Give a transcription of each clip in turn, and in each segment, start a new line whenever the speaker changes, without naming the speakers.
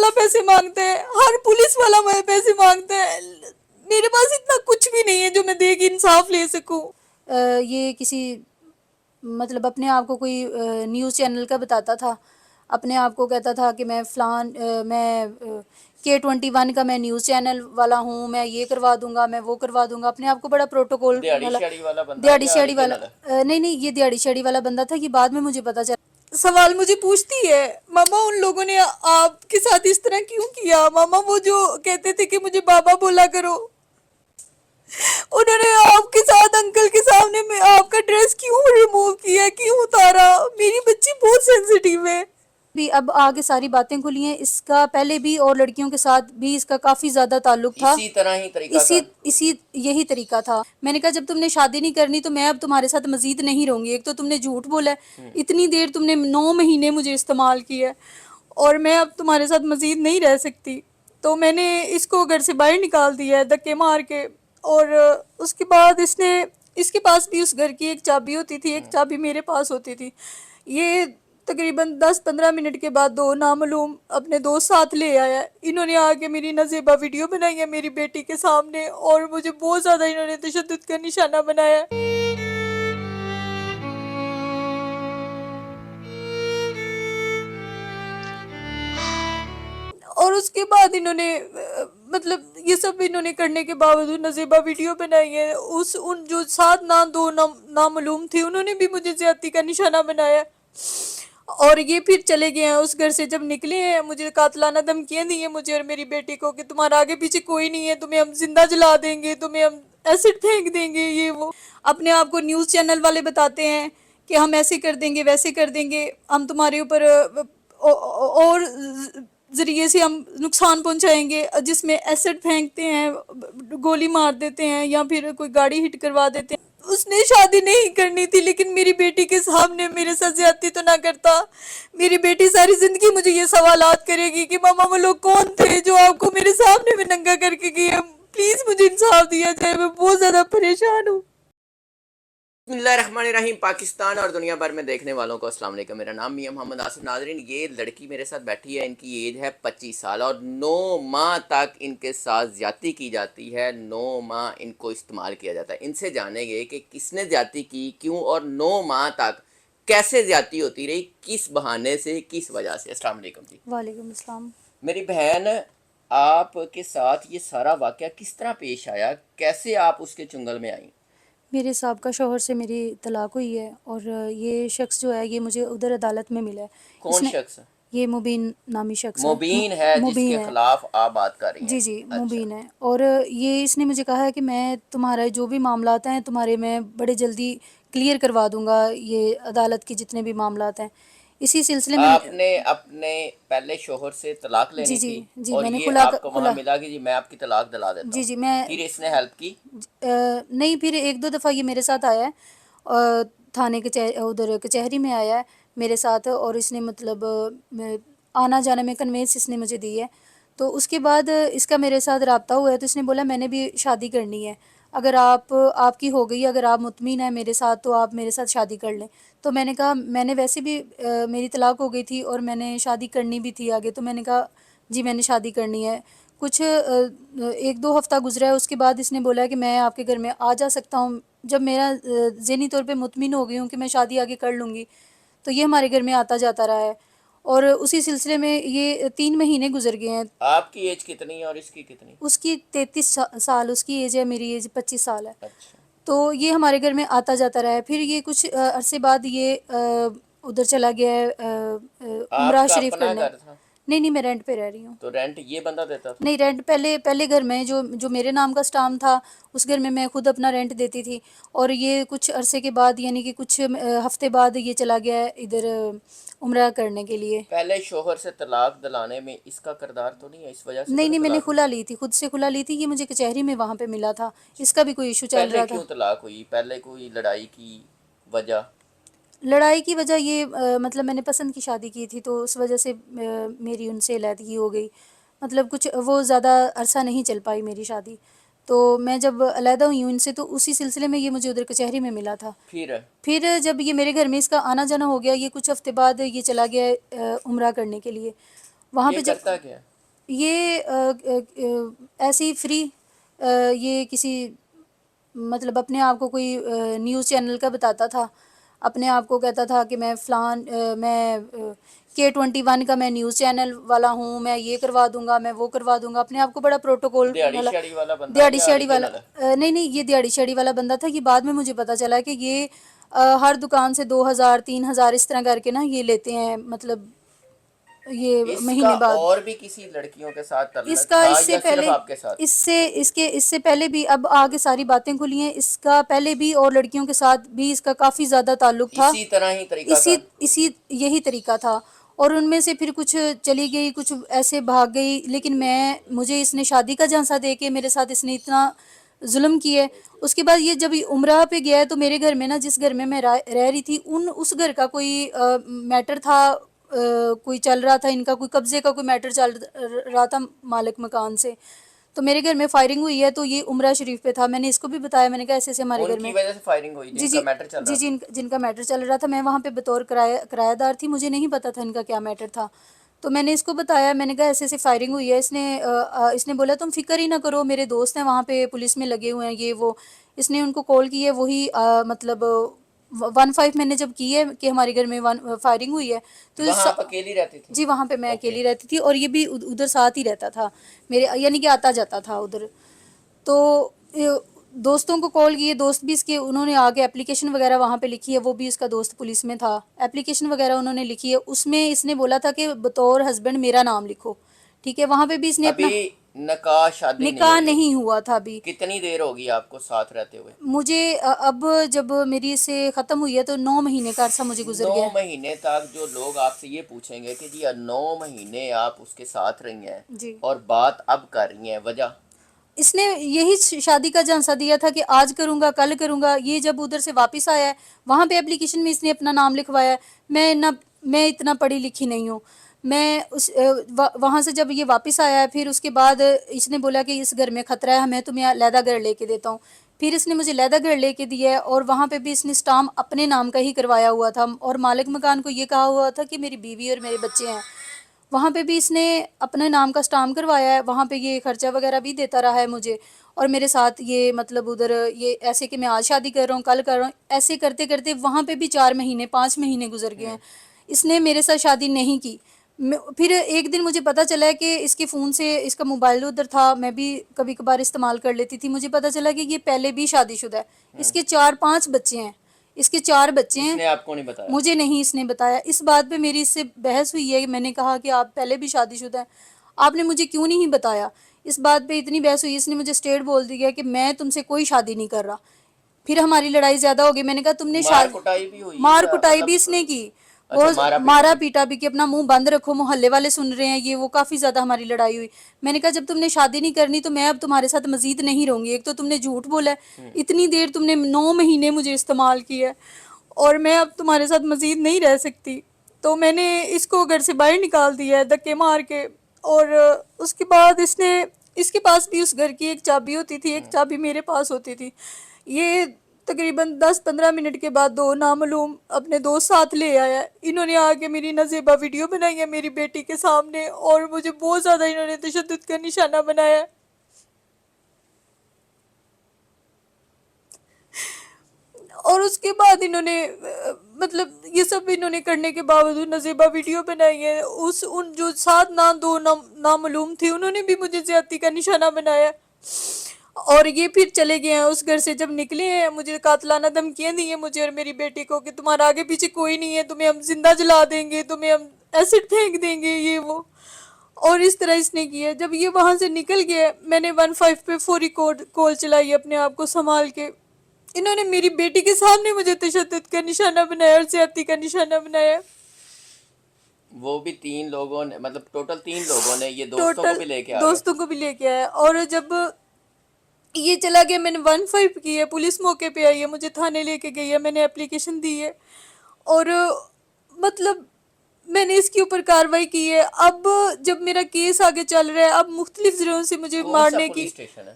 والا پیسے مانگتا ہے, ہر پولیس والا مجھے پیسے مانگتا ہے. میرے پاس اتنا کچھ بھی نہیں ہے جو میں دے کے انصاف لے سکوں.
یہ کسی مطلب اپنے آپ کو کوئی نیوز چینل کا بتاتا تھا, اپنے آپ کو کہتا تھا کہ میں فلان میں K21 کا میں نیوز چینل والا ہوں, میں یہ کروا دوں گا, میں وہ کروا دوں گا. اپنے آپ کو بڑا پروٹوکول
دیہڑی شہڑی والا بندہ
دیہڑی
یا
شہڑی والا
اوریجنل؟
نہیں, یہ دیہڑی شہڑی والا بندہ تھا. یہ بعد میں مجھے پتا چلا.
سوال مجھے پوچھتی ہے, ماما ان لوگوں نے آپ کے ساتھ اس طرح کیوں کیا؟ ماما وہ جو کہتے تھے کہ مجھے بابا بولا کرو, انہوں نے آپ کے ساتھ انکل کے سامنے میں آپ کا ڈریس کیوں ریموو کیا, کیوں اتارا؟ میری بچی بہت سینسیٹیو ہے.
بھی اب آگے ساری باتیں کھلی ہیں. اس کا پہلے بھی اور لڑکیوں کے ساتھ بھی اس کا کافی زیادہ تعلق تھا.
اسی طرح ہی طریقہ
اسی یہی طریقہ تھا. میں نے کہا جب تم نے شادی نہیں کرنی تو میں اب تمہارے ساتھ مزید نہیں رہوں گی. ایک تو تم نے جھوٹ بولا ہے, اتنی دیر تم نے 9 مہینے مجھے استعمال کیا ہے, اور میں اب تمہارے ساتھ مزید نہیں رہ سکتی. تو میں نے اس کو گھر سے باہر نکال دیا ہے دھکے مار کے. اور اس کے بعد اس کے پاس بھی اس گھر کی ایک چابی ہوتی تھی, ایک چابی میرے پاس ہوتی تھی. یہ تقریباً 10-15 منٹ کے بعد 2 نامعلوم اپنے دوست ساتھ لے آیا. انہوں نے آ کے میری نازیبا ویڈیو بنائی ہے میری بیٹی کے سامنے, اور مجھے بہت زیادہ انہوں نے تشدد کا نشانہ بنایا. اور اس کے بعد انہوں نے مطلب یہ سب انہوں نے کرنے کے باوجود نازیبا ویڈیو بنائی ہے. ان جو 2 نامعلوم تھے انہوں نے بھی مجھے زیادتی کا نشانہ بنایا. اور یہ پھر چلے گئے ہیں اس گھر سے. جب نکلے ہیں مجھے قاتلانہ دھمکیاں دی ہیں مجھے اور میری بیٹی کو کہ تمہارا آگے پیچھے کوئی نہیں ہے, تمہیں ہم زندہ جلا دیں گے, تمہیں ہم ایسڈ پھینک دیں گے, یہ وہ. اپنے آپ کو نیوز چینل والے بتاتے ہیں کہ ہم ایسے کر دیں گے, ویسے کر دیں گے, ہم تمہارے اوپر اور ذریعے سے ہم نقصان پہنچائیں گے, جس میں ایسڈ پھینکتے ہیں, گولی مار دیتے ہیں, یا پھر کوئی گاڑی ہٹ کروا دیتے ہیں. اس نے شادی نہیں کرنی تھی, لیکن میری بیٹی کے سامنے میرے ساتھ زیادتی تو نہ کرتا. میری بیٹی ساری زندگی مجھے یہ سوالات کرے گی کہ ماما وہ لوگ کون تھے جو آپ کو میرے سامنے میں ننگا کر کے گئے. پلیز مجھے انصاف دیا جائے, میں بہت زیادہ پریشان ہوں.
بسم اللہ الرحمن الرحیم. پاکستان اور دنیا بھر میں دیکھنے والوں کو السلام علیکم. میرا نام میاں محمد آصف. ناظرین, یہ لڑکی میرے ساتھ بیٹھی ہے, ان کی ایج ہے 25 سال اور 9 ماہ تک ان کے ساتھ زیادتی کی جاتی ہے. 9 ماہ ان کو استعمال کیا جاتا ہے. ان سے جانیں گے کہ کس نے زیادتی کی, کیوں, اور 9 ماہ تک کیسے زیادتی ہوتی رہی, کس بہانے سے, کس وجہ سے. السلام علیکم جی.
وعلیکم السلام.
میری بہن, آپ کے ساتھ یہ سارا واقعہ کس طرح پیش آیا, کیسے آپ اس کے چنگل میں آئیں؟
میرے سابقہ شوہر سے میری طلاق ہوئی ہے, اور یہ شخص جو ہے یہ مجھے ادھر عدالت میں ملا ہے.
کون شخص؟
یہ مبین نامی شخص ہے.
مبین ہے جس کے خلاف آپ بات کر رہی ہیں؟
جی جی, مبین ہے. اور یہ اس نے مجھے کہا ہے کہ میں تمہارے جو بھی معاملات ہیں تمہارے میں بڑے جلدی کلیئر کروا دوں گا, یہ عدالت کے جتنے بھی معاملات ہیں. اسی سلسلے میں
آپ نے اپنے پہلے شوہر سے طلاق لینی
جی
تھی,
جی,
اور
میں نے
یہ آپ کو وہاں ملا کہ جی میں آپ کی طلاق دلا دیتا
جی
ہوں.
جی, میں
پھر اس نے ہیلپ کی؟
نہیں, پھر 1-2 دفعہ یہ میرے ساتھ آیا ہے, تھانے ادھر کچہری میں آیا ہے میرے ساتھ, اور اس نے مطلب آنا جانا میں کنوینس اس نے مجھے دی ہے. تو اس کے بعد اس کا میرے ساتھ رابطہ ہوا ہے, تو اس نے بولا میں نے بھی شادی کرنی ہے, اگر آپ کی ہو گئی, اگر آپ مطمئن ہیں میرے ساتھ تو آپ میرے ساتھ شادی کر لیں. تو میں نے کہا, میں نے ویسے بھی میری طلاق ہو گئی تھی اور میں نے شادی کرنی بھی تھی آگے, تو میں نے کہا جی میں نے شادی کرنی ہے. کچھ 1-2 ہفتہ گزرا ہے, اس کے بعد اس نے بولا کہ میں آپ کے گھر میں آ جا سکتا ہوں. جب میرا ذہنی طور پہ مطمئن ہو گئی ہوں کہ میں شادی آگے کر لوں گی, تو یہ ہمارے گھر میں آتا جاتا رہا ہے. اور اسی سلسلے میں یہ 3 مہینے گزر گئے ہیں.
آپ کی ایج کتنی ہے اور اس کی کتنی؟
اس کی 33 سال اس کی ایج ہے, میری ایج 25 سال ہے.
اچھا.
تو یہ ہمارے گھر میں آتا جاتا رہا ہے. پھر یہ کچھ عرصے بعد یہ ادھر چلا گیا ہے عمرہ
آپ کا
شریف
اپنا
کرنے.
گھر تھا؟
نہیں, میں رینٹ پہ رہ رہی ہوں.
تو رینٹ یہ بندہ دیتا تھا؟
نہیں, رینٹ پہلے گھر میں جو میرے نام کا اسٹامپ تھا اس گھر میں خود اپنا رینٹ دیتی تھی. اور یہ کچھ عرصے کے بعد, یعنی کہ کچھ ہفتے بعد یہ چلا گیا ہے ادھر عمرہ کرنے کے لیے.
پہلے شوہر سے طلاق دلانے میں اس کا کردار تو نہیں ہے, اس وجہ سے تو
نہیں, میں نے
طلاق
کھلا لی تھی, خود سے کھلا لی تھی. یہ مجھے کچہری میں وہاں پہ ملا تھا, اس کا بھی کوئی ایشو چل
پہلے
رہا تھا.
کیوں طلاق ہوئی؟ پہلے کوئی لڑائی کی وجہ؟
لڑائی کی وجہ یہ مطلب میں نے پسند کی شادی کی تھی, تو اس وجہ سے میری ان سے علیحدگی ہو گئی. مطلب کچھ وہ زیادہ عرصہ نہیں چل پائی میری شادی. تو میں جب علیحدہ ہوئی ہوں ان سے, تو اسی سلسلے میں یہ مجھے ادھر کچہری میں ملا تھا. پھر جب یہ میرے گھر میں اس کا آنا جانا ہو گیا, یہ کچھ ہفتے بعد یہ چلا گیا عمرہ کرنے کے لیے. وہاں
یہ
پہ
کرتا کیا؟
یہ ایسے ہی فری یہ کسی مطلب اپنے آپ کو کوئی نیوز چینل کا بتاتا تھا، اپنے آپ کو کہتا تھا کہ میں فلان میں K21 کا میں نیوز چینل والا ہوں، میں یہ کروا دوں گا، میں وہ کروا دوں گا، اپنے آپ کو بڑا پروٹوکول
دیہڑی
والا.
شہڑی والا بندہ
دیہڑی
یا
شہڑی والا
اوریجنل ہے؟
نہیں نہیں، یہ دیہڑی شہڑی والا بندہ تھا. یہ بعد میں مجھے پتا چلا کہ یہ ہر دکان سے 2000 3000 اس طرح کر کے نا یہ لیتے ہیں، مطلب یہ
اس کا
مہینے بعد.
اور بھی کسی لڑکیوں کے ساتھ
اس
تعلق
کا
تھا
اس سے
یا صرف
پہلے
آپ کے ساتھ؟
اس سے پہلے بھی، اب آگے ساری باتیں کھلی ہیں، اس کا پہلے بھی اور لڑکیوں کے ساتھ بھی اس کا کافی زیادہ تعلق تھا.
اسی طرح ہی طریقہ کار؟
اسی یہی طریقہ تھا. اور ان میں سے پھر کچھ چلی گئی، کچھ ایسے بھاگ گئی، لیکن مجھے اس نے شادی کا جھانسا دے کے میرے ساتھ اس نے اتنا ظلم کیا ہے. اس کے بعد یہ جب عمرہ پہ گیا ہے تو میرے گھر میں نا، جس گھر میں میں رہ رہی تھی، اس گھر کا کوئی میٹر تھا، کوئی چل رہا تھا، ان کا کوئی قبضے کا کوئی میٹر چل رہا تھا مالک مکان سے. تو میرے گھر میں فائرنگ ہوئی ہے، تو یہ عمرہ شریف پہ تھا. میں نے اس کو بھی بتایا، میں نے کہا ایسے ایسے ہمارے
ان
گھر
کی
میں.
وجہ سے فائرنگ ہوئی
جی
جن کا
جی
میٹر چل رہا
جی
تھا؟
جن کا میٹر چل رہا تھا. میں وہاں پہ بطور کرایہ دار تھی، مجھے نہیں پتا تھا ان کا کیا میٹر تھا. تو میں نے اس کو بتایا، میں نے کہا ایسے ایسے فائرنگ ہوئی ہے. اس نے بولا تم فکر ہی نہ کرو، میرے دوست ہیں وہاں پہ پولیس میں لگے ہوئے ہیں، یہ وہ. اس نے ان کو کال کی ہے، وہی مطلب 15 میں نے جب کی ہے کہ ہمارے گھر میں فائرنگ ہوئی ہے تو
وہاں آپ اکیلی رہتی تھی؟
جی وہاں پہ میں
اوکے.
اکیلی رہتی تھی، اور یہ بھی ادھر ساتھ ہی رہتا تھا میرے، یعنی کہ آتا جاتا تھا ادھر. تو دوستوں کو کال کیے، دوست بھی اس کے، انہوں نے آگے اپلیکیشن وغیرہ وہاں پہ لکھی ہے. وہ بھی اس کا دوست پولیس میں تھا، اپلیکیشن وغیرہ انہوں نے لکھی ہے. اس میں اس نے بولا تھا کہ بطور ہسبینڈ میرا نام لکھو، ٹھیک ہے. وہاں پہ بھی اس نے اپنا
ابھی نکاح شادی نہیں
نکاح
ہوئی ہے؟
نہیں ہوا تھا ابھی.
کتنی دیر ہوگی آپ کو ساتھ رہتے ہوئے؟
مجھے اب جب میری اس سے ختم ہوئی ہے تو 9 مہینے کا عرصہ مجھے گزر
9
گیا.
مہینے تک جو لوگ آپ سے یہ پوچھیں گے کہ جی 9 مہینے آپ اس کے ساتھ رہی ہیں
جی
اور بات اب کر رہی ہیں، وجہ؟
اس نے یہی شادی کا جھانسا دیا تھا کہ آج کروں گا، کل کروں گا. یہ جب ادھر سے واپس آیا ہے، وہاں پہ اپلیکیشن میں اس نے اپنا نام لکھوایا ہے. میں اتنا پڑھی لکھی نہیں ہوں. وہاں سے جب یہ واپس آیا ہے، پھر اس کے بعد اس نے بولا کہ اس گھر میں خطرہ ہے، میں تمہیں علیحدہ گھر لے کے دیتا ہوں. پھر اس نے مجھے علیحدہ گھر لے کے دیا ہے، اور وہاں پہ بھی اس نے اسٹامپ اپنے نام کا ہی کروایا ہوا تھا، اور مالک مکان کو یہ کہا ہوا تھا کہ میری بیوی اور میرے بچے ہیں. وہاں پہ بھی اس نے اپنے نام کا اسٹامپ کروایا ہے. وہاں پہ یہ خرچہ وغیرہ بھی دیتا رہا ہے مجھے، اور میرے ساتھ یہ مطلب ادھر یہ ایسے کہ میں آج شادی کر رہا ہوں، کل کر رہا ہوں، ایسے کرتے کرتے وہاں پہ بھی 4 مہینے 5 مہینے گزر گئے ہیں. اس نے میرے ساتھ شادی نہیں کی. پھر ایک دن مجھے پتا چلا کہ اس کے فون سے، اس کا موبائل ادھر تھا، میں بھی کبھی کبھار استعمال کر لیتی تھی. مجھے پتا چلا کہ یہ پہلے بھی شادی شدہ ہے. اس کے 4-5 بچے ہیں، اس کے 4 بچے
اس
ہیں.
نے آپ کو نہیں بتایا؟
مجھے نہیں اس نے بتایا. اس بات پہ میری اس سے بحث ہوئی ہے. میں نے کہا کہ آپ پہلے بھی شادی شدہ ہیں، آپ نے مجھے کیوں نہیں بتایا. اس بات پہ اتنی بحث ہوئی، اس نے مجھے اسٹیٹ بول دیا کہ میں تم سے کوئی شادی نہیں کر رہا. پھر ہماری لڑائی زیادہ ہو گئی. میں نے کہا تم نے
مار کٹائی بھی ہوئی
مار
یا
کٹائی بھی اس
مطلب؟
نے کی،
اچھا،
بہت
پیٹا
مارا
بھی؟
پیٹا بھی کہ اپنا منہ بند رکھو، محلے والے سن رہے ہیں یہ وہ. کافی زیادہ ہماری لڑائی ہوئی. میں نے کہا جب تم نے شادی نہیں کرنی تو میں اب تمہارے ساتھ مزید نہیں رہوں گی. ایک تو تم نے جھوٹ بولا ہے، اتنی دیر تم نے 9 مہینے مجھے استعمال کیا ہے، اور میں اب تمہارے ساتھ مزید نہیں رہ سکتی. تو میں نے اس کو گھر سے باہر نکال دیا ہے دھکے مار کے. اور اس کے بعد اس کے پاس بھی اس گھر کی ایک چابی ہوتی تھی، ایک چابی میرے پاس ہوتی تھی. یہ تقریباً 10-15 منٹ کے بعد 2 نامعلوم اپنے دوست ساتھ لے آیا. انہوں نے آ کے میری نازیبا ویڈیو بنائی ہے میری بیٹی کے سامنے، اور مجھے بہت زیادہ انہوں نے تشدد کا نشانہ بنایا. اور اس کے بعد انہوں نے مطلب یہ سب انہوں نے کرنے کے باوجود نازیبا ویڈیو بنائی ہے. ان جو 7 2 نامعلوم تھے، انہوں نے بھی مجھے زیادتی کا نشانہ بنایا. اور یہ پھر چلے گئے ہیں اس گھر سے. جب نکلے ہیں مجھے قاتلانہ دھمکیاں دی ہیں مجھے اور میری بیٹی کو کہ تمہارا آگے پیچھے کوئی نہیں ہے، تمہیں ہم زندہ جلا دیں گے، تمہیں ہم ایسڈ پھینک دیں گے، یہ وہ. اور اس طرح اس نے کیا. جب یہ وہاں سے نکل گیا، میں نے 15 پہ فوری کال چلائی اپنے آپ کو سنبھال کے. انہوں نے میری بیٹی کے سامنے مجھے تشدد کا نشانہ بنایا اور زیادتی کا نشانہ بنایا.
وہ بھی 3 لوگوں نے، مطلب ٹوٹل 3 لوگوں نے، یہ دوستوں کو
ٹوٹل
بھی لے کے آ گئے؟
دوستوں کو بھی لے کے آیا. اور جب یہ چلا گیا، میں نے 15 کی ہے، پولیس موقع پہ آئی ہے، مجھے تھانے لے کے گئی ہے، میں نے اپلیکیشن دی ہے، اور مطلب میں نے اس کے اوپر کاروائی کی ہے. اب جب میرا کیس آگے چل رہا ہے، اب مختلف ذرائع سے مجھے
کون سا
مارنے کی.
پولیس اسٹیشن ہے؟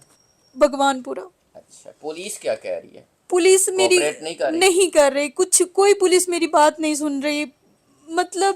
بھگوان پورا.
اچھا، پولیس کیا کہہ رہی ہے؟
پولیس میری
کوآپریٹ نہیں کر رہی؟
نہیں کر رہی، کوئی پولیس میری بات نہیں سن رہی. مطلب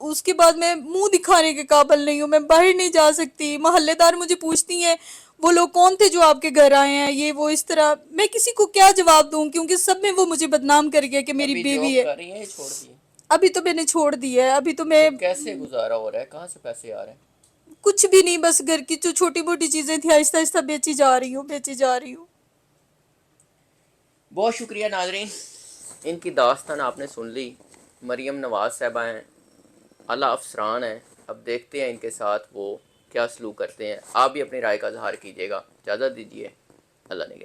اس کے بعد میں منہ دکھانے کے قابل نہیں ہوں, میں باہر نہیں جا سکتی. محلے دار مجھے پوچھتی ہیں وہ لوگ کون تھے جو آپ کے گھر آئے ہیں, یہ وہ اس طرح. میں کسی کو کیا جواب دوں, کیونکہ سب میں وہ مجھے بدنام کر گیا کہ میری
ابھی
بیوی
جاب
ہے.
کر رہی ہیں یا چھوڑ دی؟
ابھی تو میں نے چھوڑ دیا ہے. ابھی تو میں
کیسے گزارا ہو رہا ہے, کہاں سے پیسے آ رہے ہیں؟
کچھ بھی نہیں, بس گھر کی جو چھوٹی موٹی چیزیں تھیں آہستہ آہستہ بیچی جا رہی ہوں.
بہت شکریہ ناظرین, ان کی داستان آپ نے سن لی. مریم نواز صاحبہ ہیں, اعلیٰ افسران ہیں. اب دیکھتے ہیں ان کے ساتھ وہ کیا سلوک کرتے ہیں. آپ بھی اپنی رائے کا اظہار کیجیے گا. اجازت دیجیے, اللہ نگہبان.